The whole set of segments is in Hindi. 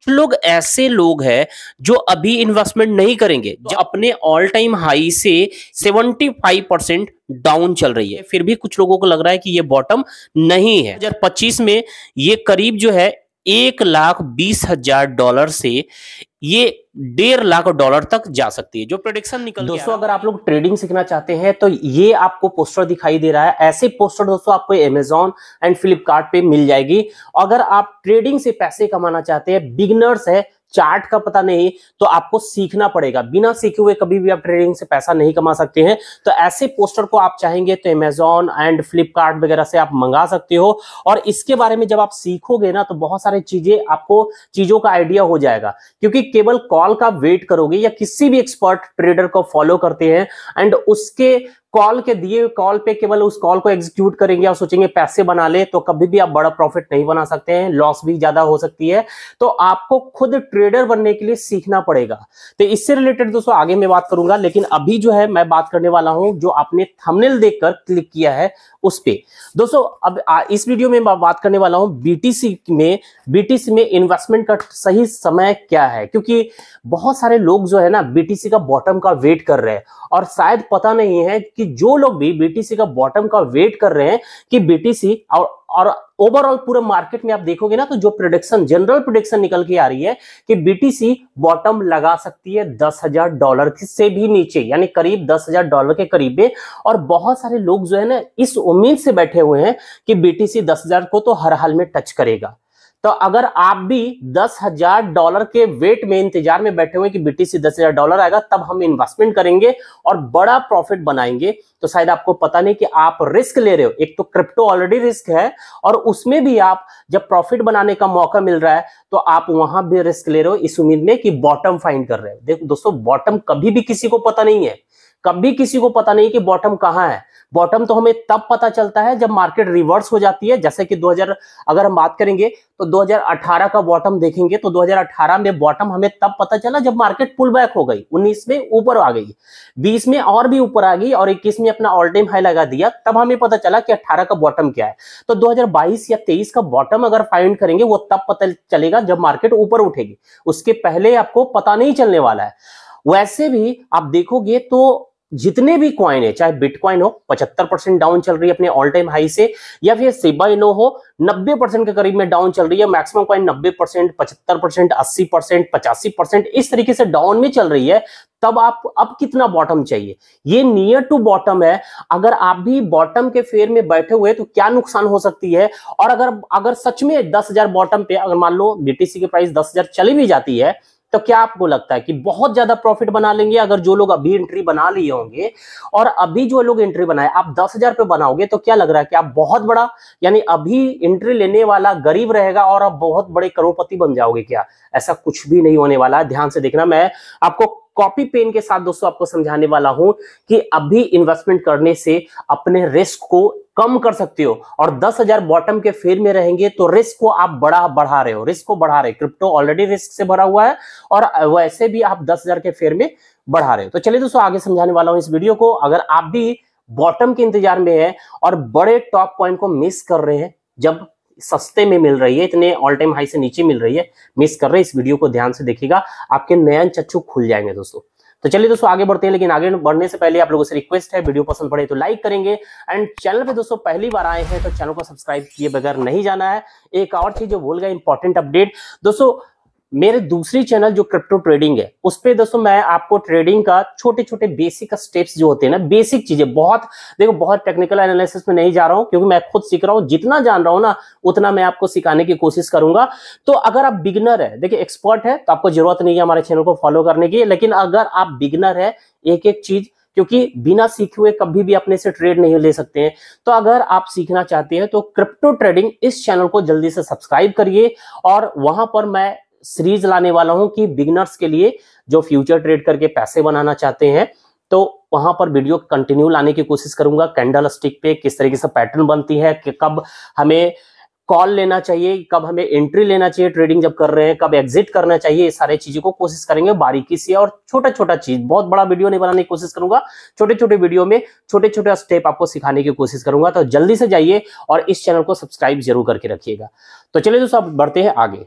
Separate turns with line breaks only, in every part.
लोग ऐसे लोग हैं जो अभी इन्वेस्टमेंट नहीं करेंगे, जो अपने ऑल टाइम हाई से 75% डाउन चल रही है। फिर भी कुछ लोगों को लग रहा है कि ये बॉटम नहीं है। 2025 में ये करीब जो है $1,20,000 से ये $1.5 लाख तक जा सकती है, जो प्रेडिक्शन निकल दोस्तों। अगर आप लोग ट्रेडिंग सीखना चाहते हैं तो ये आपको पोस्टर दिखाई दे रहा है, ऐसे पोस्टर दोस्तों आपको Amazon एंड फ्लिपकार्ट पे मिल जाएगी। अगर आप ट्रेडिंग से पैसे कमाना चाहते हैं, बिगिनर्स है, चार्ट का पता नहीं, तो आपको सीखना पड़ेगा। बिना सीखे हुए कभी भी आप ट्रेडिंग से पैसा नहीं कमा सकते हैं। तो ऐसे पोस्टर को आप चाहेंगे तो Amazon एंड फ्लिपकार्ट वगैरह से आप मंगा सकते हो। और इसके बारे में जब आप सीखोगे ना तो बहुत सारी चीजों का आइडिया हो जाएगा, क्योंकि केवल कॉल का वेट करोगे या किसी भी एक्सपर्ट ट्रेडर को फॉलो करते हैं एंड उसके कॉल के दिए कॉल पे केवल उस कॉल को एग्जीक्यूट करेंगे और सोचेंगे पैसे बना ले, तो कभी भी आप बड़ा प्रॉफिट नहीं बना सकते हैं, लॉस भी ज्यादा हो सकती है। तो आपको खुद ट्रेडर बनने के लिए सीखना पड़ेगा। तो इससे रिलेटेड दोस्तों आगे मैं बात करूंगा, लेकिन अभी जो है मैं बात करने वाला हूं जो आपने थंबनेल देखकर क्लिक किया है उस पे। दोस्तों अब इस वीडियो में मैं बात करने वाला हूं बीटीसी में इन्वेस्टमेंट का सही समय क्या है, क्योंकि बहुत सारे लोग जो है ना बीटीसी का बॉटम का वेट कर रहे हैं और शायद पता नहीं है कि जो लोग भी बीटीसी का बॉटम का वेट कर रहे हैं कि बीटीसी और ओवरऑल पूरे मार्केट में आप देखोगे ना तो जो जनरल प्रेडिक्शन निकल के आ रही है कि बीटीसी बॉटम लगा सकती है $10,000 से भी नीचे, यानी करीब $10,000 के करीब में। और बहुत सारे लोग जो है ना इस उम्मीद से बैठे हुए हैं कि बीटीसी 10,000 को तो हर हाल में टच करेगा। तो अगर आप भी $10,000 के वेट में इंतजार में बैठे हुए कि बीटीसी $10,000 आएगा तब हम इन्वेस्टमेंट करेंगे और बड़ा प्रॉफिट बनाएंगे, तो शायद आपको पता नहीं कि आप रिस्क ले रहे हो। एक तो क्रिप्टो ऑलरेडी रिस्क है और उसमें भी आप जब प्रॉफिट बनाने का मौका मिल रहा है तो आप वहां भी रिस्क ले रहे हो इस उम्मीद में कि बॉटम फाइंड कर रहे हो। देखो दोस्तों, बॉटम कभी भी किसी को पता नहीं है, कभी किसी को पता नहीं कि बॉटम कहां है। बॉटम तो हमें तब पता चलता है जब मार्केट रिवर्स हो जाती है। जैसे कि अगर हम बात करेंगे तो 2018 का बॉटम देखेंगे तो 2018 में बॉटम हमें तब पता चला जब मार्केट पुल बैक हो गई, 19 में ऊपर आ गई, 20 में और भी ऊपर आ गई और 21 में अपना ऑल टाइम हाई लगा दिया। तब हमें पता चला कि 18 का बॉटम क्या है। तो 2022 या 23 का बॉटम अगर फाइंड करेंगे वो तब पता चलेगा जब मार्केट ऊपर उठेगी, उसके पहले आपको पता नहीं चलने वाला है। वैसे भी आप देखोगे तो जितने भी कॉइन है, चाहे बिटकॉइन हो 75% डाउन चल रही है अपने ऑल टाइम हाई से, या फिर शिबा इनो हो 90% के करीब में डाउन चल रही है। मैक्सिमम कॉइन 90%, 75%, 80%, 85% इस तरीके से डाउन में चल रही है। तब आप अब कितना बॉटम चाहिए, ये नियर टू बॉटम है। अगर आप भी बॉटम के फेयर में बैठे हुए तो क्या नुकसान हो सकती है। और अगर सच में 10,000 बॉटम पे अगर मान लो बीटीसी की प्राइस 10,000 चली भी जाती है तो क्या आपको लगता है कि बहुत ज्यादा प्रॉफिट बना लेंगे? अगर जो लोग अभी एंट्री बना लिए होंगे और अभी जो लोग एंट्री बनाए आप 10,000 पे बनाओगे तो क्या लग रहा है कि आप बहुत बड़ा, यानी अभी एंट्री लेने वाला गरीब रहेगा और आप बहुत बड़े करोड़पति बन जाओगे क्या? ऐसा कुछ भी नहीं होने वाला है। ध्यान से देखना, मैं आपको कॉपी पेन के साथ दोस्तों आपको समझाने वाला हूं कि अभी इन्वेस्टमेंट करने से अपने रिस्क को कम कर सकते हो। और 10,000 बॉटम के फेयर में रहेंगे तो रिस्क को आप बढ़ा रहे हो, क्रिप्टो ऑलरेडी रिस्क से भरा हुआ है और वैसे भी आप 10,000 के फेयर में बढ़ा रहे हो। तो चलिए दोस्तों आगे समझाने वाला हूं इस वीडियो को। अगर आप भी बॉटम के इंतजार में है और बड़े टॉप पॉइंट को मिस कर रहे हैं, जब सस्ते में मिल रही है, इतने ऑल टाइम हाई से नीचे मिल रही है, मिस कर रहे हैं, इस वीडियो को ध्यान से देखिएगा, आपके नयन चक्षु खुल जाएंगे दोस्तों। तो चलिए दोस्तों आगे बढ़ते हैं, लेकिन आगे बढ़ने से पहले आप लोगों से रिक्वेस्ट है, वीडियो पसंद पड़े तो लाइक करेंगे एंड चैनल पे दोस्तों पहली बार आए हैं तो चैनल को सब्सक्राइब किए बगैर नहीं जाना है। एक और चीज जो भूल गए, इंपॉर्टेंट अपडेट दोस्तों, मेरे दूसरी चैनल जो क्रिप्टो ट्रेडिंग है उस पे दोस्तों मैं आपको ट्रेडिंग का छोटे छोटे बेसिक स्टेप्स जो होते हैं ना, बेसिक चीजें, बहुत टेक्निकल एनालिसिस में नहीं जा रहा हूं क्योंकि मैं खुद सीख रहा हूं। जितना जान रहा हूं ना उतना मैं आपको सिखाने की कोशिश करूंगा। तो अगर आप बिगिनर है, देखिए एक्सपर्ट है तो आपको जरूरत नहीं है हमारे चैनल को फॉलो करने की, लेकिन अगर आप बिगिनर है, एक एक चीज, क्योंकि बिना सीखे हुए कभी भी अपने से ट्रेड नहीं ले सकते हैं। तो अगर आप सीखना चाहते हैं तो क्रिप्टो ट्रेडिंग इस चैनल को जल्दी से सब्सक्राइब करिए और वहां पर मैं सीरीज लाने वाला हूं कि बिगिनर्स के लिए जो फ्यूचर ट्रेड करके पैसे बनाना चाहते हैं, तो वहां पर वीडियो कंटिन्यू लाने की कोशिश करूंगा। कैंडल स्टिक पे किस तरीके से पैटर्न बनती है, कि कब हमें कॉल लेना चाहिए, कब हमें एंट्री लेना चाहिए ट्रेडिंग जब कर रहे हैं, कब एग्जिट करना चाहिए, ये सारी चीजों को कोशिश करेंगे बारीकी से। और छोटा छोटा चीज, बहुत बड़ा वीडियो नहीं बनाने की कोशिश करूंगा, छोटे छोटे वीडियो में छोटे छोटे स्टेप आपको सिखाने की कोशिश करूंगा। तो जल्दी से जाइए और इस चैनल को सब्सक्राइब जरूर करके रखिएगा। तो चलिए दोस्तों अब बढ़ते हैं आगे।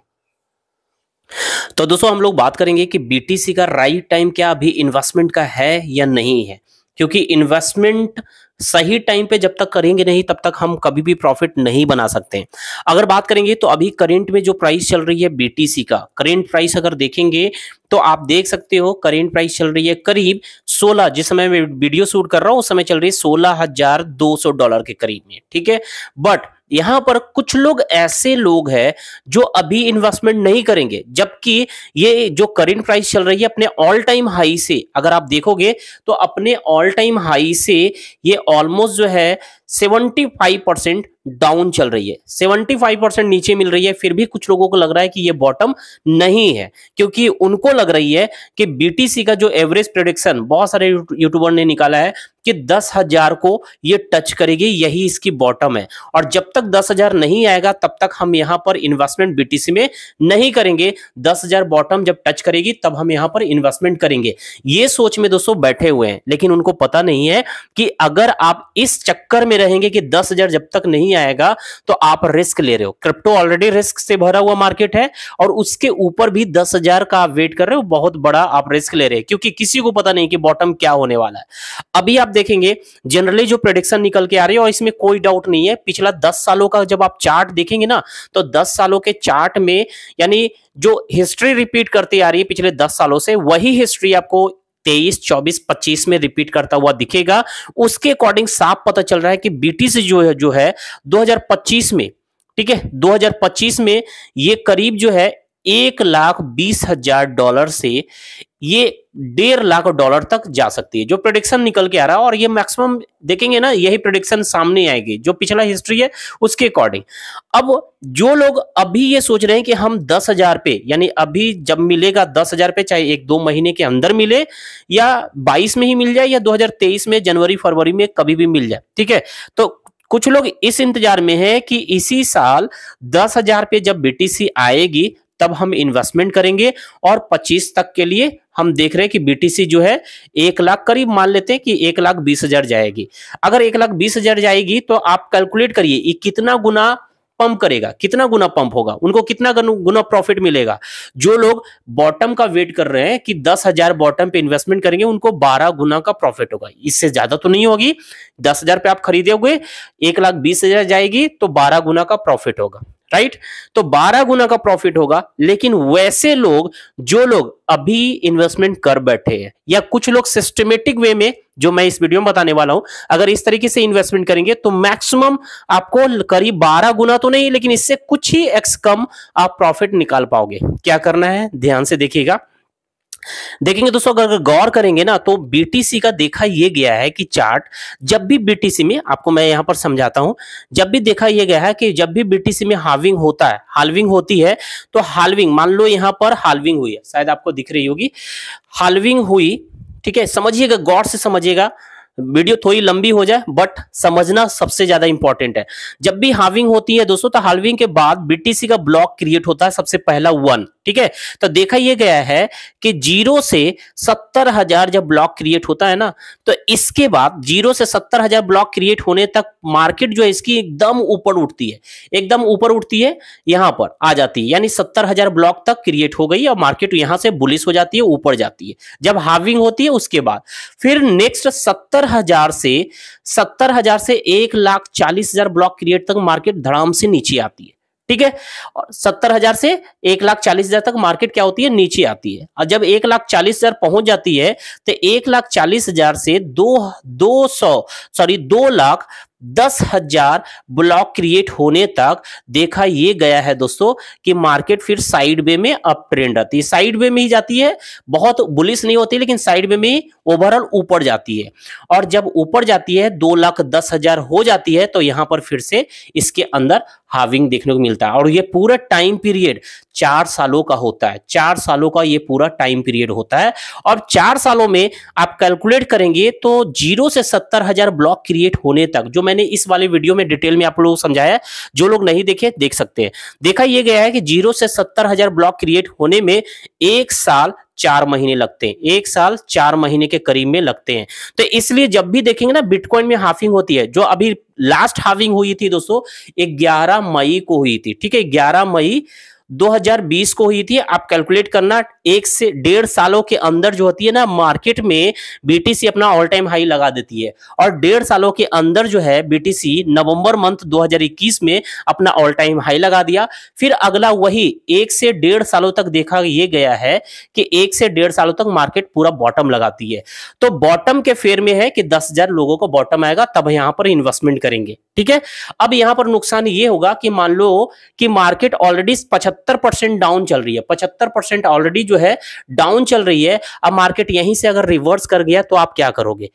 तो दोस्तों हम लोग बात करेंगे कि बीटीसी का राइट टाइम क्या अभी इन्वेस्टमेंट का है या नहीं है, क्योंकि इन्वेस्टमेंट सही टाइम पे जब तक करेंगे नहीं तब तक हम कभी भी प्रॉफिट नहीं बना सकते। अगर बात करेंगे तो अभी करंट में जो प्राइस चल रही है बीटीसी का करंट प्राइस अगर देखेंगे तो आप देख सकते हो करंट प्राइस चल रही है करीब 16, जिस समय मैं वीडियो शूट कर रहा हूं उस समय चल रही है $16,200 के करीब में, ठीक है। बट यहां पर कुछ लोग ऐसे लोग हैं जो अभी इन्वेस्टमेंट नहीं करेंगे, जबकि ये जो करंट प्राइस चल रही है अपने ऑल टाइम हाई से अगर आप देखोगे तो अपने ऑल टाइम हाई से ये ऑलमोस्ट जो है 75% डाउन चल रही है, 75% नीचे मिल रही है। फिर भी कुछ लोगों को लग रहा है कि ये बॉटम नहीं है, क्योंकि उनको लग रही है कि बीटीसी का जो एवरेज प्रेडिक्शन बहुत सारे यूट्यूबर ने निकाला है कि 10,000 को ये टच करेगी, यही इसकी बॉटम है। और जब तक 10,000 नहीं आएगा तब तक हम यहां पर इन्वेस्टमेंट बीटीसी में नहीं करेंगे। 10,000 बॉटम जब टच करेगी तब हम यहां पर इन्वेस्टमेंट करेंगे, ये सोच में दोस्तों बैठे हुए हैं। लेकिन उनको पता नहीं है कि अगर आप इस चक्कर में रहेंगे कि 10,000 जब तक नहीं आएगा तो आप रिस्क ले रहे हो। क्रिप्टो ऑलरेडी रिस्क से भरा हुआ मार्केट है और उसके ऊपर भी 10,000 का आप वेट कर रहे हो, बहुत बड़ा आप रिस्क ले रहे हैं, क्योंकि किसी को पता नहीं कि बॉटम क्या होने वाला है। अभी आप देखेंगे जनरली जो प्रेडिक्शन निकल के आ रही है और इसमें कोई डाउट नहीं है, पिछला 10 सालों का जब आप चार्ट देखेंगे ना तो 10 सालों के चार्ट में यानी जो हिस्ट्री रिपीट करती आ रही है पिछले 10 सालों से, वही हिस्ट्री आपको 23, 24, 25 में रिपीट करता हुआ दिखेगा। उसके अकॉर्डिंग साफ पता चल रहा है कि बीटीसी जो है 2025 में, ठीक है, 2025 में ये करीब जो है $1,20,000 से ये $1,50,000 तक जा सकती है, जो प्रेडिक्शन निकल के आ रहा है। और ये मैक्सिमम देखेंगे ना, यही प्रेडिक्शन सामने आएगी जो पिछला हिस्ट्री है उसके अकॉर्डिंग। अब जो लोग अभी ये सोच रहे हैं कि हम 10,000 पे, यानी अभी जब मिलेगा 10,000 पे, चाहे 1-2 महीने के अंदर मिले या 22 में ही मिल जाए या 2023 में जनवरी फरवरी में कभी भी मिल जाए, ठीक है, तो कुछ लोग इस इंतजार में है कि इसी साल 10,000 पे जब बीटीसी आएगी तब हम इन्वेस्टमेंट करेंगे। और 25 तक के लिए हम देख रहे हैं कि बीटीसी जो है 1 लाख करीब मान लेते हैं कि 1,20,000 जाएगी। अगर 1,20,000 जाएगी तो आप कैलकुलेट करिए ये कितना गुना पंप करेगा, कितना गुना पंप होगा, उनको कितना गुना प्रॉफिट मिलेगा। जो लोग बॉटम का वेट कर रहे हैं कि 10,000 बॉटम पे इन्वेस्टमेंट करेंगे उनको 12 गुना का प्रॉफिट होगा, इससे ज्यादा तो नहीं होगी। 10,000 पे आप खरीदोगे, 1,20,000 जाएगी तो 12 गुना का प्रॉफिट होगा, राइट। तो 12 गुना का प्रॉफिट होगा। लेकिन वैसे लोग जो लोग अभी इन्वेस्टमेंट कर बैठे हैं या कुछ लोग सिस्टमेटिक वे में, जो मैं इस वीडियो में बताने वाला हूं, अगर इस तरीके से इन्वेस्टमेंट करेंगे तो मैक्सिमम आपको करीब 12 गुना तो नहीं लेकिन इससे कुछ ही एक्स कम आप प्रॉफिट निकाल पाओगे। क्या करना है ध्यान से देखिएगा। देखेंगे दोस्तों, अगर गौर करेंगे ना तो बीटीसी का देखा यह गया है कि चार्ट, जब भी बीटीसी में, आपको मैं यहां पर समझाता हूं, जब भी देखा यह गया है कि जब भी बीटीसी में हाल्विंग होता है, हाल्विंग होती है तो हाल्विंग, मान लो यहां पर हाल्विंग हुई है, शायद आपको दिख रही होगी, हाल्विंग हुई, ठीक है, समझिएगा, गौर से समझिएगा, वीडियो थोड़ी लंबी हो जाए बट समझना सबसे ज्यादा इंपॉर्टेंट है। जब भी हाल्विंग होती है दोस्तों तो हाल्विंग के बाद बीटीसी का ब्लॉक क्रिएट होता है, सबसे पहला 1, ठीक है। तो देखा यह गया है कि 0 से 70,000 जब ब्लॉक क्रिएट होता है ना, तो इसके बाद 0 से 70,000 ब्लॉक क्रिएट होने तक मार्केट जो है इसकी एकदम ऊपर उठती है, एकदम ऊपर उठती है, यहां पर आ जाती है, यानी 70,000 ब्लॉक तक क्रिएट हो गई और मार्केट यहां से बुलिश हो जाती है, ऊपर जाती है जब हाल्विंग होती है। उसके बाद फिर नेक्स्ट 70,000 से 1,40,000 ब्लॉक क्रिएट तक मार्केट धड़ाम से नीचे आती है, ठीक है। और 70,000 से 1,40,000 तक मार्केट क्या होती है, नीचे आती है। और जब 1,40,000 पहुंच जाती है तो 1,40,000 से 2,10,000 ब्लॉक क्रिएट होने तक देखा यह गया है दोस्तों कि मार्केट फिर साइड वे में अप ट्रेंड आती है, साइड वे में ही जाती है, बहुत बुलिश नहीं होती लेकिन साइड वे में ओवरऑल ऊपर जाती है। और जब ऊपर जाती है 2,10,000 हो जाती है तो यहां पर फिर से इसके अंदर हाल्विंग देखने को मिलता है। और ये पूरा टाइम पीरियड 4 सालों का होता है, 4 सालों का ये पूरा टाइम पीरियड होता है। और 4 सालों में आप कैलकुलेट करेंगे तो 0 से 70,000 ब्लॉक क्रिएट होने तक, जो मैंने इस वाले वीडियो में डिटेल में आप लोगों को समझाया है, जो लोग नहीं देखे देख सकते हैं। देखा यह गया है कि 0 से 70,000 ब्लॉक क्रिएट होने में 1 साल 4 महीने लगते हैं, 1 साल 4 महीने के करीब में लगते हैं। तो इसलिए जब भी देखेंगे ना बिटकॉइन में हाल्विंग होती है, जो अभी लास्ट हाल्विंग हुई थी दोस्तों 11 मई को हुई थी, ठीक है, 11 मई 2020 को हुई थी। आप कैलकुलेट करना, 1 से 1.5 सालों के अंदर जो होती है ना, मार्केट में बीटीसी अपना ऑल टाइम हाई लगा देती है। और 1.5 सालों के अंदर जो है बीटीसी नवंबर मंथ 2021 में अपना ऑल टाइम हाई लगा दिया। फिर अगला वही 1 से 1.5 सालों तक देखा ये गया है कि 1 से 1.5 सालों तक मार्केट पूरा बॉटम लगाती है। तो बॉटम के फेयर में है कि 10,000 लोगों को बॉटम आएगा, तब यहां पर इन्वेस्टमेंट करेंगे। ठीक है, अब यहां पर नुकसान ये होगा कि मान लो कि मार्केट ऑलरेडी 75% डाउन चल रही है, 75% ऑलरेडी जो है डाउन चल रही है। अब मार्केट यहीं से अगर रिवर्स कर गया तो आप क्या करोगे?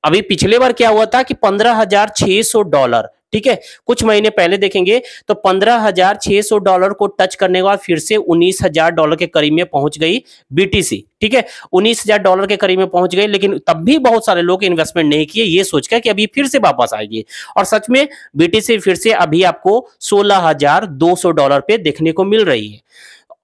अभी पिछले बार क्या हुआ था कि $15,600, ठीक है, कुछ महीने पहले देखेंगे तो $15,600 को टच करने के बाद फिर से $19,000 के करीब में पहुंच गई बीटीसी। ठीक है, $19,000 के करीब में पहुंच गई, लेकिन तब भी बहुत सारे लोग इन्वेस्टमेंट नहीं किए, ये सोचकर कि अभी फिर से वापस आएगी। और सच में बीटीसी फिर से अभी आपको $16,200 पे देखने को मिल रही है।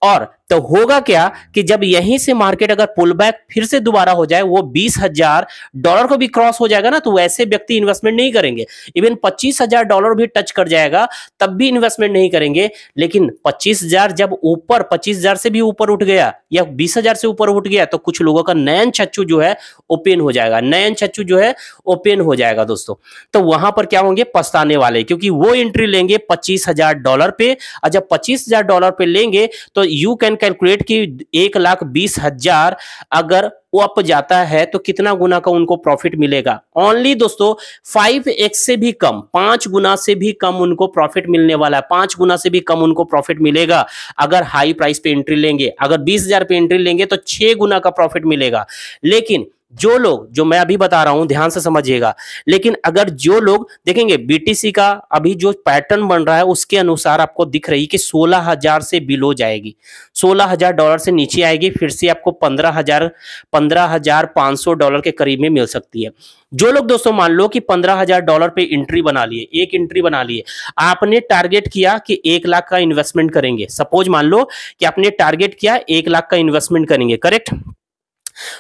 और तो होगा क्या कि जब यहीं से मार्केट अगर पुल बैक फिर से दोबारा हो जाए, वो $20,000 को भी क्रॉस हो जाएगा ना, तो वैसे व्यक्ति इन्वेस्टमेंट नहीं करेंगे। इवन $25,000 भी टच कर जाएगा तब भी इन्वेस्टमेंट नहीं करेंगे। लेकिन 25,000 जब ऊपर 25,000 से भी ऊपर उठ गया या 20,000 से ऊपर उठ गया तो कुछ लोगों का नयन चच्चू जो है ओपन हो जाएगा, नयन चच्चू जो है ओपन हो जाएगा दोस्तों। तो वहां पर क्या होंगे? पछताने वाले, क्योंकि वो एंट्री लेंगे $25,000 पे, और जब $25,000 पे लेंगे तो यू कैन कैलकुलेट कि 1,20,000 अगर वो अप जाता है तो कितना गुना का उनको प्रॉफिट मिलेगा? ओनली दोस्तों 5x से भी कम, 5 गुना से भी कम उनको प्रॉफिट मिलने वाला है। 5 गुना से भी कम उनको प्रॉफिट मिलेगा अगर हाई प्राइस पे एंट्री लेंगे। अगर 20,000 पे एंट्री लेंगे तो 6 गुना का प्रॉफिट मिलेगा। लेकिन जो लोग, जो मैं अभी बता रहा हूं ध्यान से समझिएगा, लेकिन अगर जो लोग देखेंगे बीटीसी का अभी जो पैटर्न बन रहा है उसके अनुसार आपको दिख रही कि 16,000 से बिलो जाएगी, $16,000 से नीचे आएगी, फिर से आपको $15,500 के करीब में मिल सकती है। जो लोग दोस्तों मान लो कि $15,000 पे एंट्री बना लिए, एक एंट्री बना लिए, आपने टारगेट किया कि 1 लाख का इन्वेस्टमेंट करेंगे। सपोज मान लो कि आपने टारगेट किया 1 लाख का इन्वेस्टमेंट करेंगे, करेक्ट?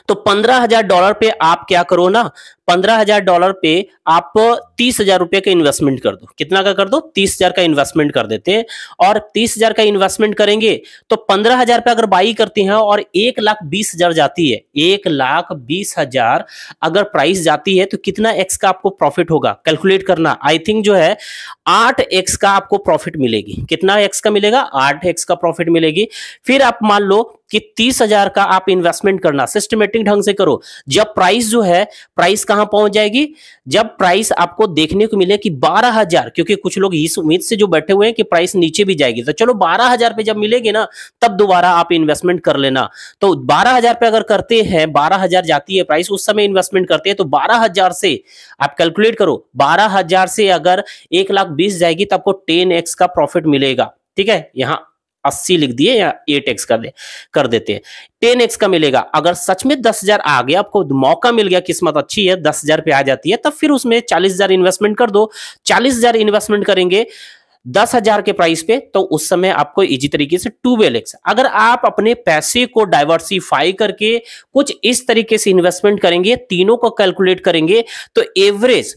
तो $15,000 पे आप क्या करो ना, $15,000 पे आप $30,000 का इन्वेस्टमेंट कर दो। कितना का कर दो? 30,000 का इन्वेस्टमेंट कर देते हैं। और 30,000 का इन्वेस्टमेंट करेंगे तो 15,000 पे अगर बाई करते हैं और 1,20,000 जाती है, 1,20,000 अगर प्राइस जाती है तो कितना एक्स का आपको प्रॉफिट होगा? कैलकुलेट करना। आई थिंक जो है 8x का आपको प्रॉफिट मिलेगी। कितना एक्स का मिलेगा? 8x का प्रॉफिट मिलेगी। फिर आप मान लो कि 30,000 का आप इन्वेस्टमेंट करना, सिस्टमेटिक ढंग से करो। जब प्राइस जो है, प्राइस कहां पहुंच जाएगी? जब प्राइस आपको देखने को मिले कि 12,000, क्योंकि कुछ लोग इस उम्मीद से जो बैठे हुए हैं कि प्राइस नीचे भी जाएगी, तो चलो 12,000 पे जब मिलेगी ना तब दोबारा आप इन्वेस्टमेंट कर लेना। तो 12,000 पे अगर करते हैं, 12,000 जाती है प्राइस, उस समय इन्वेस्टमेंट करते हैं तो 12,000 से आप कैलकुलेट करो, 12,000 से अगर 1,20,000 जाएगी तो आपको 10x का प्रॉफिट मिलेगा। ठीक है, यहां 80 लिख दिए या 8x कर देते हैं, 10x का मिलेगा। अगर सच में 10,000 आ गया, आपको मौका मिल गया, किस्मत अच्छी है, 10,000 पे आ जाती है, तब फिर उसमें 40,000 इन्वेस्टमेंट कर दो। 40,000 इन्वेस्टमेंट करेंगे 10,000 के प्राइस पे, तो उस समय आपको इजी तरीके से 12x। अगर आप अपने पैसे को डाइवर्सिफाई करके कुछ इस तरीके से इन्वेस्टमेंट करेंगे, तीनों को कैलकुलेट करेंगे, तो एवरेज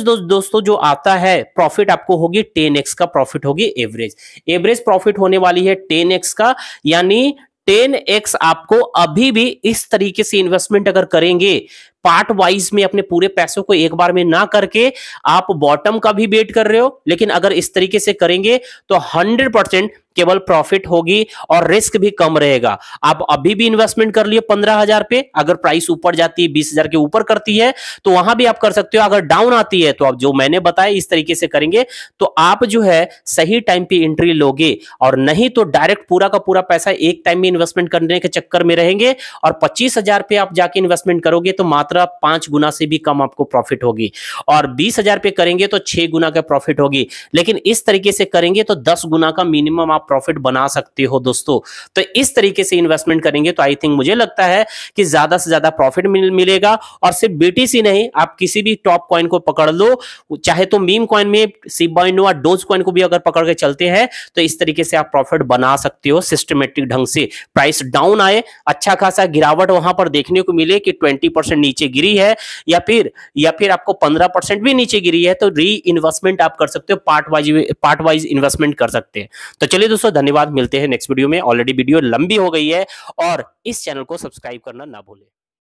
दोस्तों जो आता है प्रॉफिट आपको होगी 10x का प्रॉफिट होगी। एवरेज प्रॉफिट होने वाली है 10x का, यानी 10x आपको अभी भी इस तरीके से इन्वेस्टमेंट अगर करेंगे पार्ट वाइज में, अपने पूरे पैसों को एक बार में ना करके, आप बॉटम का भी वेट कर रहे हो, लेकिन अगर इस तरीके से करेंगे तो 100% केवल प्रॉफिट होगी और रिस्क भी कम रहेगा। आप अभी भी इन्वेस्टमेंट कर लिए 15,000 पे, अगर प्राइस ऊपर जाती है 20,000 के ऊपर करती है तो वहां भी आप कर सकते हो। अगर डाउन आती है तो आप जो मैंने बताया इस तरीके से करेंगे तो आप जो है सही टाइम पे एंट्री लोगे, और नहीं तो डायरेक्ट पूरा का पूरा पैसा एक टाइम में इन्वेस्टमेंट करने के चक्कर में रहेंगे और 25,000 पे आप जाके इन्वेस्टमेंट करोगे तो मात्र 5 गुना से भी कम आपको प्रॉफिट होगी, और 20,000 पे करेंगे तो 6 गुना का प्रॉफिट होगी। लेकिन इस तरीके से करेंगे तो 10 गुना का मिनिमम आप प्रॉफिट बना सकते हो दोस्तों। तो इस तरीके से इन्वेस्टमेंट करेंगे तो आई थिंक मुझे लगता है कि ज्यादा से ज्यादा प्रॉफिट मिलेगा। और सिर्फ बीटीसी नहीं, आप किसी भी टॉप कॉइन को पकड़ लो, चाहे तो मीम कॉइन में शिबा इनु और डोज कॉइन को भी अगर पकड़ के चलते हैं तो इस तरीके से आप प्रॉफिट बना सकते हो सिस्टमेटिक ढंग से। प्राइस डाउन आए, अच्छा खासा गिरावट वहां पर देखने को मिले कि 20% नीचे नीचे गिरी है या फिर आपको 15% भी नीचे गिरी है तो री इन्वेस्टमेंट आप कर सकते हो, पार्ट वाइज इन्वेस्टमेंट कर सकते हैं। तो चलिए दोस्तों, धन्यवाद, मिलते हैं नेक्स्ट वीडियो में। ऑलरेडी वीडियो लंबी हो गई है और इस चैनल को सब्सक्राइब करना ना भूलें।